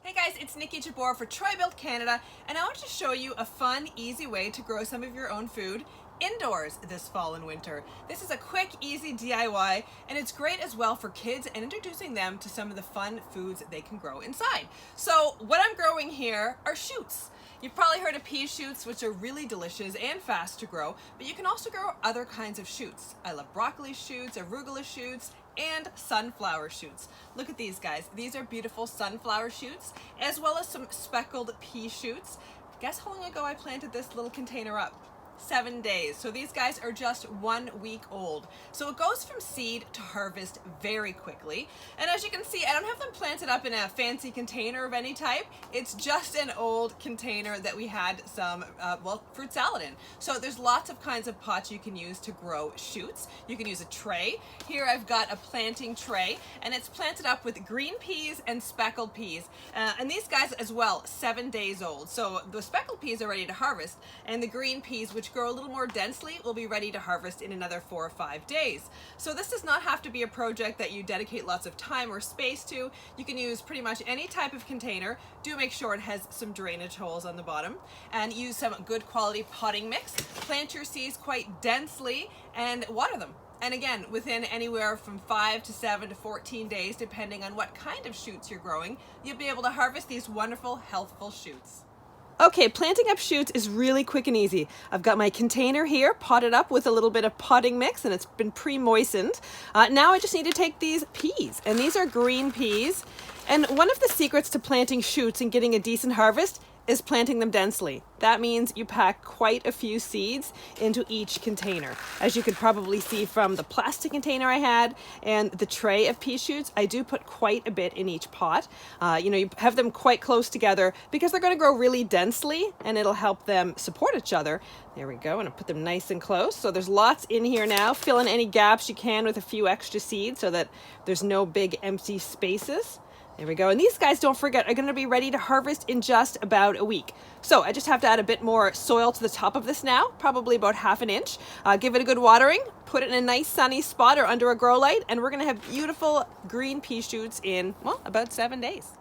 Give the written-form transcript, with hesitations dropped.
Hey guys, it's Nikki Jabor for Troy Built Canada, and I want to show you a fun, easy way to grow some of your own food indoors this fall and winter. This is a quick, easy DIY, and it's great as well for kids and introducing them to some of the fun foods that they can grow inside. So what I'm growing here are shoots. You've probably heard of pea shoots, which are really delicious and fast to grow, but you can also grow other kinds of shoots. I love broccoli shoots, arugula shoots, and sunflower shoots. Look at these guys. These are beautiful sunflower shoots, as well as some speckled pea shoots. Guess how long ago I planted this little container up? 7 days. So these guys are just 1 week old. So it goes from seed to harvest very quickly. And as you can see, I don't have them planted up in a fancy container of any type. It's just an old container that we had some, fruit salad in. So there's lots of kinds of pots you can use to grow shoots. You can use a tray. Here I've got a planting tray, and it's planted up with green peas and speckled peas. And these guys as well, 7 days old. So the speckled peas are ready to harvest, and the green peas, which grow a little more densely, will be ready to harvest in another 4 or 5 days. So this does not have to be a project that you dedicate lots of time or space to. You can use pretty much any type of container. Do make sure it has some drainage holes on the bottom, and use some good quality potting mix. Plant your seeds quite densely and water them. And again, within anywhere from 5 to 7 to 14 days, depending on what kind of shoots you're growing, you'll be able to harvest these wonderful, healthful shoots. Okay, planting up shoots is really quick and easy. I've got my container here potted up with a little bit of potting mix, and it's been pre-moistened. Now I just need to take these peas, and these are green peas. And one of the secrets to planting shoots and getting a decent harvest is planting them densely. That means you pack quite a few seeds into each container. As you could probably see from the plastic container I had and the tray of pea shoots, I do put quite a bit in each pot. You have them quite close together because they're gonna grow really densely, and it'll help them support each other. There we go, and I put them nice and close. So there's lots in here now. Fill in any gaps you can with a few extra seeds so that there's no big empty spaces. There we go. And these guys, don't forget, are going to be ready to harvest in just about a week. So I just have to add a bit more soil to the top of this now, probably about 1/2 inch. Give it a good watering, put it in a nice sunny spot or under a grow light, and we're going to have beautiful green pea shoots in, well, about 7 days.